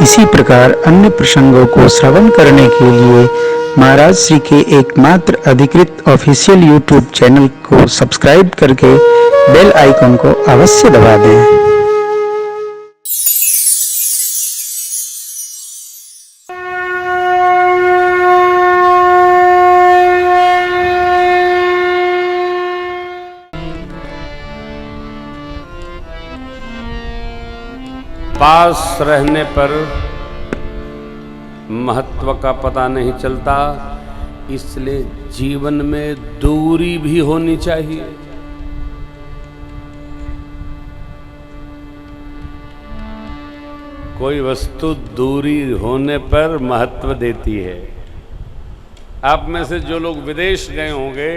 इसी प्रकार अन्य प्रसंगों को श्रवण करने के लिए महाराज श्री के एकमात्र अधिकृत ऑफिशियल यूट्यूब चैनल को सब्सक्राइब करके बेल आइकन को अवश्य दबा दें। पास रहने पर महत्व का पता नहीं चलता, इसलिए जीवन में दूरी भी होनी चाहिए। कोई वस्तु दूरी होने पर महत्व देती है। आप में से जो लोग विदेश गए होंगे,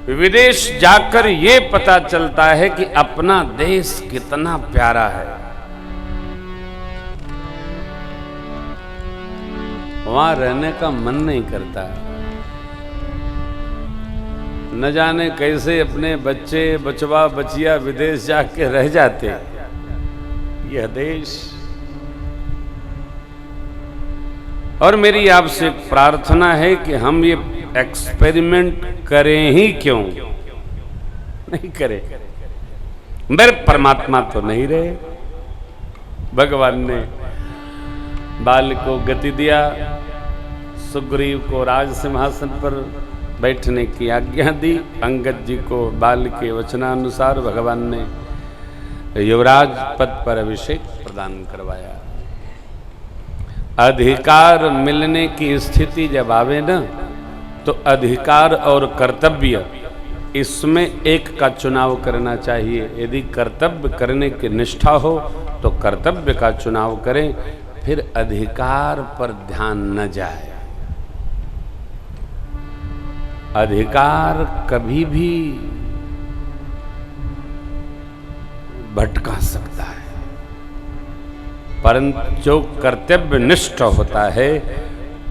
विदेश जाकर ये पता चलता है कि अपना देश कितना प्यारा है। वहां रहने का मन नहीं करता। न जाने कैसे अपने बच्चे बचवा बचिया विदेश जाके रह जाते। यह देश। और मेरी आपसे प्रार्थना है कि हम ये एक्सपेरिमेंट करें ही क्यों नहीं करें। मेरे परमात्मा तो नहीं रहे। भगवान ने बाल को गति दिया, सुग्रीव को राज सिंहासन पर बैठने की आज्ञा दी, अंगद जी को बाल के वचनानुसार भगवान ने युवराज पद पर अभिषेक प्रदान करवाया। अधिकार मिलने की स्थिति जब आवे ना, तो अधिकार और कर्तव्य इसमें एक का चुनाव करना चाहिए। यदि कर्तव्य करने की निष्ठा हो तो कर्तव्य का चुनाव करें, फिर अधिकार पर ध्यान न जाए। अधिकार कभी भी भटका सकता है, परंतु जो कर्तव्य निष्ठ होता है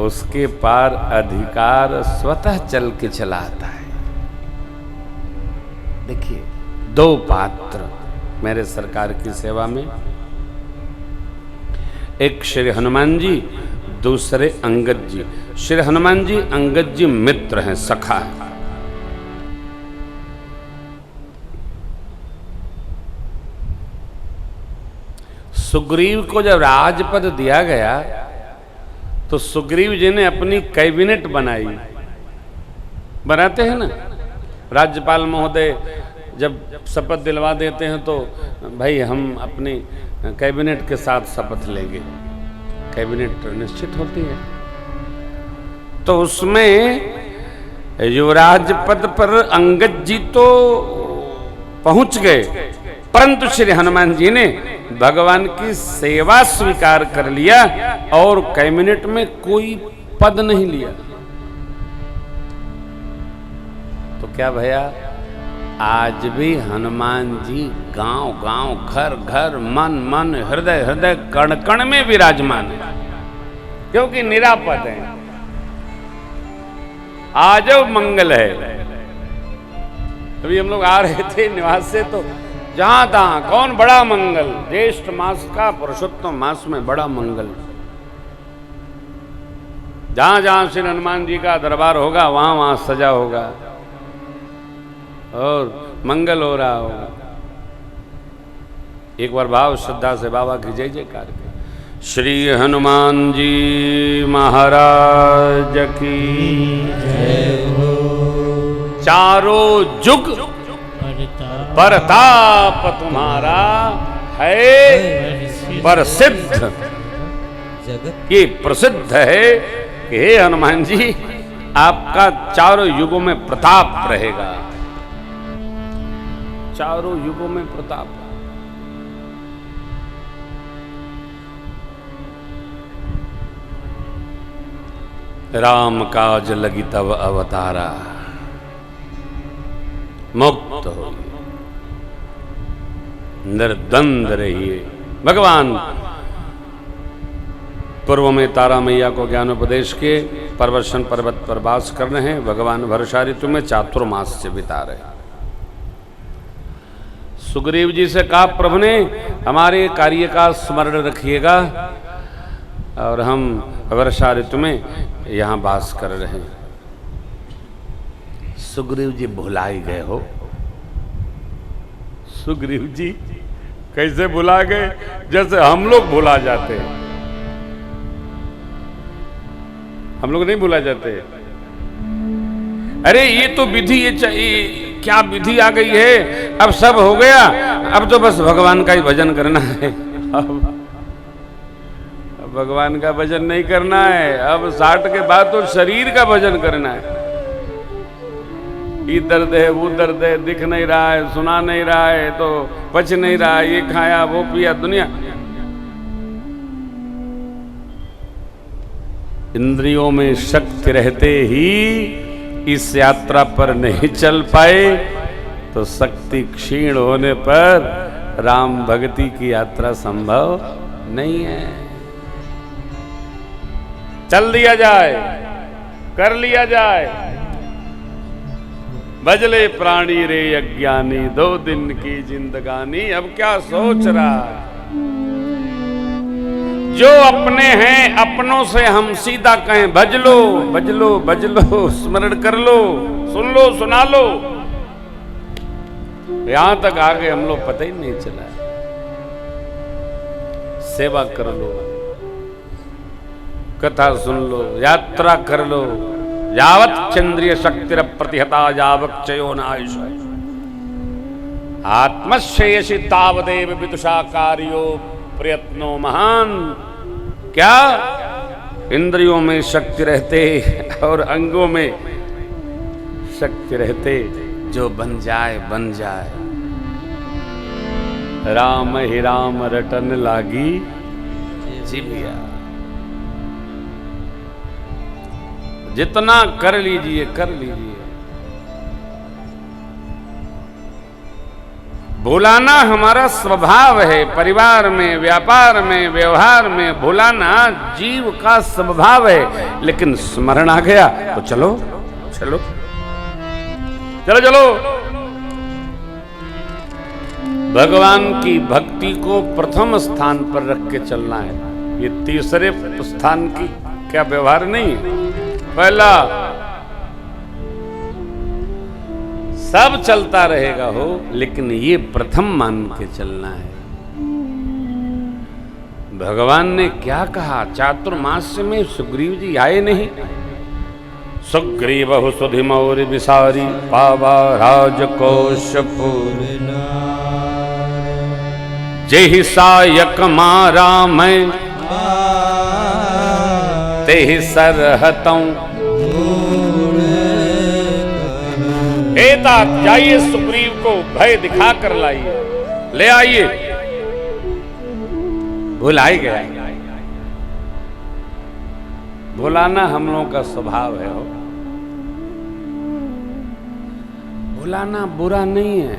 उसके पार अधिकार स्वतः चल के चला आता है। देखिए, दो पात्र मेरे सरकार की सेवा में, एक श्री हनुमान जी, दूसरे अंगद जी। श्री हनुमान जी अंगद जी मित्र हैं, सखा हैं। सुग्रीव को जब राजपद दिया गया तो सुग्रीव जी ने अपनी कैबिनेट बनाई। बनाते हैं ना, राज्यपाल महोदय जब शपथ दिलवा देते हैं तो भाई हम अपनी कैबिनेट के साथ शपथ लेंगे। कैबिनेट निश्चित होती है। तो उसमें युवराज पद पर अंगद जी तो पहुंच गए, परंतु श्री हनुमान जी ने भगवान की सेवा स्वीकार कर लिया और कैबिनेट में कोई पद नहीं लिया। तो क्या भैया, आज भी हनुमान जी गांव गांव, घर घर, मन मन, हृदय हृदय, कण कण में विराजमान है, क्योंकि निरापद है। आज मंगल है। अभी हम लोग आ रहे थे निवास से, तो जहां तहां कौन बड़ा मंगल, ज्येष्ठ मास का पुरुषोत्तम मास में बड़ा मंगल। जहां जहां श्री हनुमान जी का दरबार होगा वहां वहां सजा होगा और मंगल हो रहा होगा। एक बार भाव श्रद्धा से बाबा की जय जयकार के। श्री हनुमान जी महाराज की जय हो। चारों जुग परताप तुम्हारा है प्रसिद्ध। ये प्रसिद्ध है कि हे हनुमान जी, आपका चारों युगों में प्रताप रहेगा। चारों युगों में प्रताप। राम काज लगी तब अवतारा, मुक्त हो निर्द्वंद रहिए। भगवान पूर्व में तारा मैया को ज्ञानोपदेश के प्रवर्षण पर्वत पर वास कर रहे हैं। भगवान वर्षा ऋतु में चातुर्मास से बिता रहे। सुग्रीव जी से कहा प्रभु ने हमारे कार्य का स्मरण रखिएगा। और हम वर्षा ऋतु में यहाँ वास कर रहे हैं। सुग्रीव जी भुला ही गए हो। सुग्रीव जी कैसे भुला गए? जैसे हम लोग भुला जाते हैं। हम लोग नहीं भुला जाते। अरे ये तो विधि, ये चाहिए, क्या विधि आ गई है, अब सब हो गया, अब तो बस भगवान का ही भजन करना है। अब भगवान का भजन नहीं करना है, अब 60 के बाद तो शरीर का भजन करना है। ये दर्द है, वो दर्द है, दिख नहीं रहा है, सुना नहीं रहा है, तो पच नहीं रहा है, ये खाया वो पिया, दुनिया। इंद्रियों में शक्ति रहते ही इस यात्रा पर नहीं चल पाए, तो शक्ति क्षीण होने पर राम भक्ति की यात्रा संभव नहीं है। चल दिया जाए, कर लिया जाए। बजले प्राणी रे अज्ञानी, 2 दिन की जिंदगानी, अब क्या सोच रहा है? जो अपने हैं अपनों से हम सीधा कहें भज लो, भज लो, भज लो, स्मरण कर लो, सुन लो, सुना लो। यहां तक आ गए हम लोग, पता ही नहीं चला। सेवा कर लो, कथा सुन लो, यात्रा कर लो। यावत चंद्रिय शक्तिर प्रतिहता यावक चयो नायुष, आत्मश्रेयसी तावदेव विदुषा कार्यो प्रयत्नो महान। क्या? इंद्रियों में शक्ति रहते और अंगों में शक्ति रहते, जो बन जाए बन जाए। राम ही राम रटन लागी जिभिया। जितना कर लीजिए, कर लीजिए। भुलाना हमारा स्वभाव है। परिवार में, व्यापार में, व्यवहार में भुलाना जीव का स्वभाव है। लेकिन स्मरण आ गया तो चलो चलो चलो चलो। भगवान की भक्ति को प्रथम स्थान पर रख के चलना है। ये तीसरे स्थान की क्या व्यवहार नहीं है। पहला सब चलता रहेगा हो, लेकिन ये प्रथम मान के चलना है। भगवान ने क्या कहा? चातुर्मास्य में सुग्रीव जी आए नहीं। सुग्रीव सुधि मौर्य विसारी, पावा राजकोशपुर, जेहि सायक मारा मैं, तेहि सरहतों। तात जाइए, सुग्रीव को भय दिखा कर लाइए, ले आइए। भुला ही गया। भुलाना हम लोगों का स्वभाव है। भुलाना बुरा नहीं है,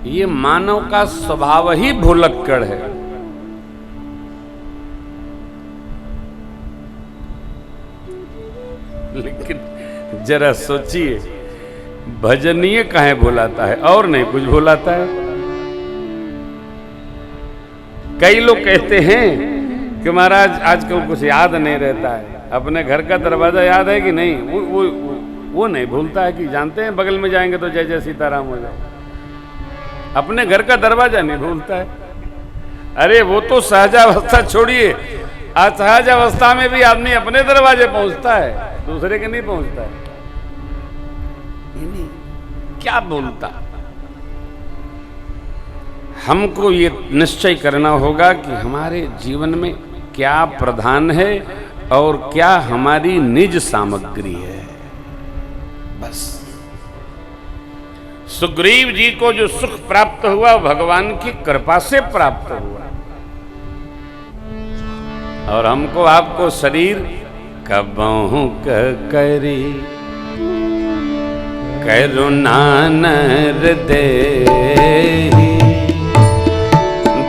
ये मानव का स्वभाव ही भुलक्कड़ है। लेकिन जरा सोचिए, भजनीय काहे भुलाता है और नहीं कुछ भुलाता है। कई लोग कहते हैं कि महाराज आजकल कुछ याद नहीं रहता है। अपने घर का दरवाजा याद है कि नहीं? वो नहीं भूलता है कि जानते हैं बगल में जाएंगे तो जय जय सीताराम हो जाए। अपने घर का दरवाजा नहीं भूलता है। अरे वो तो सहजावस्था छोड़िए, असहजावस्था में भी आदमी अपने दरवाजे पहुंचता है, दूसरे के नहीं पहुंचता है। क्या बोलता? हमको ये निश्चय करना होगा कि हमारे जीवन में क्या प्रधान है और क्या हमारी निज सामग्री है। बस सुग्रीव जी को जो सुख प्राप्त हुआ भगवान की कृपा से प्राप्त हुआ, और हमको आपको शरीर कबहू करी करुणा नर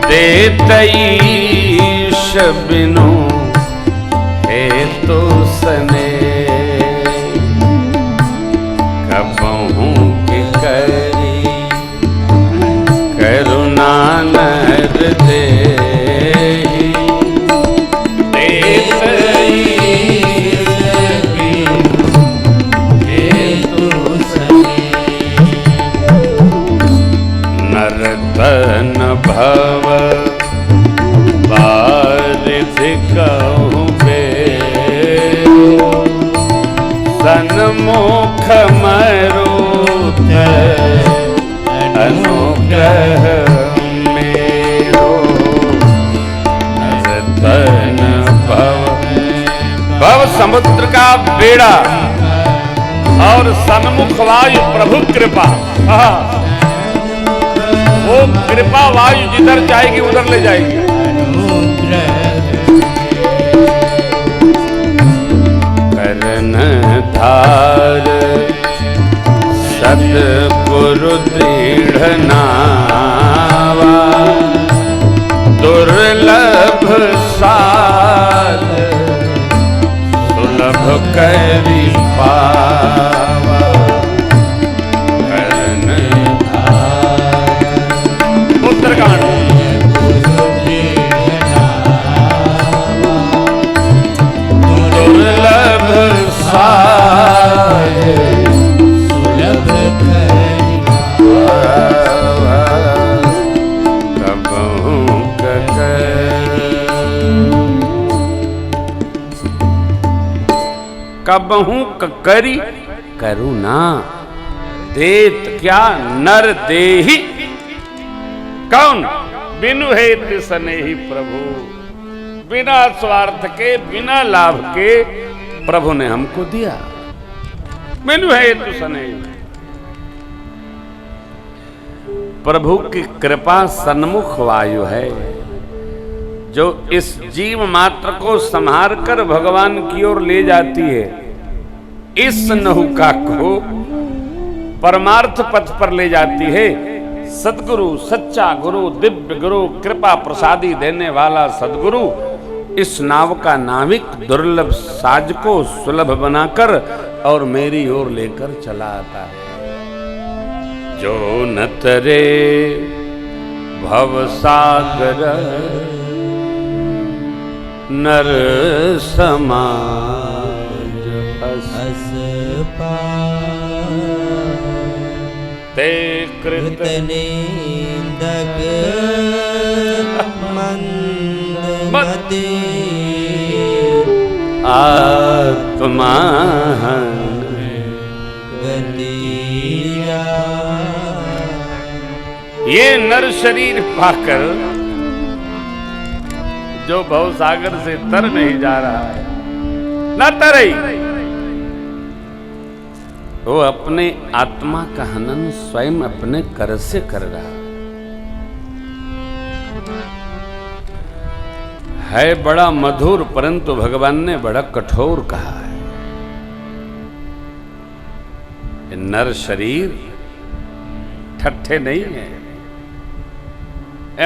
देतईश बिनु हे तो सने, कबहू की करी करुणा नर बेड़ा और सन्मुख वायु प्रभु कृपा। वो कृपा वायु जिधर जाएगी उधर ले जाएगी। करण धार सतगुरु दृढ़ नावा, दुर्लभ साध सुलभ करी पावा। करण धार उत्तरकांड। दुर्लभ साध सुलभ करी पावा। कबहू करी करुणा देत क्या नर देहि। कौन? बिनु हेतु सनेही प्रभु। बिना स्वार्थ के बिना लाभ के प्रभु ने हमको दिया। बिनु हेतु सनेही। प्रभु की कृपा सन्मुख वायु है जो इस जीव मात्र को संहार कर भगवान की ओर ले जाती है। इस नौका को परमार्थ पथ पर ले जाती है। सदगुरु, सच्चा गुरु, दिव्य गुरु, कृपा प्रसादी देने वाला सदगुरु इस नाव का नाविक दुर्लभ साज को सुलभ बनाकर और मेरी ओर लेकर चला आता है। जो न तरे भव सागर नर समाज हस ते कृत निंदक मंदमति आत्मा गतिया। ये नर शरीर पाकर जो भव सागर से तर नहीं जा रहा है, न तरई, वो अपने आत्मा का हनन स्वयं अपने कर से कर रहा है। बड़ा मधुर, परंतु भगवान ने बड़ा कठोर कहा है। नर शरीर ठट्ठे नहीं है,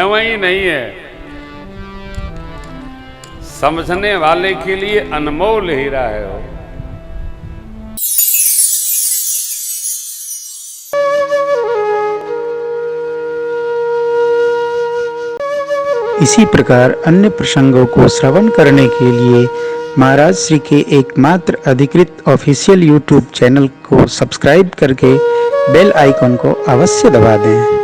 एवं ही नहीं है, समझने वाले के लिए अनमोल हीरा है वो। इसी प्रकार अन्य प्रसंगों को श्रवण करने के लिए महाराज श्री के एकमात्र अधिकृत ऑफिशियल यूट्यूब चैनल को सब्सक्राइब करके बेल आइकन को अवश्य दबा दें।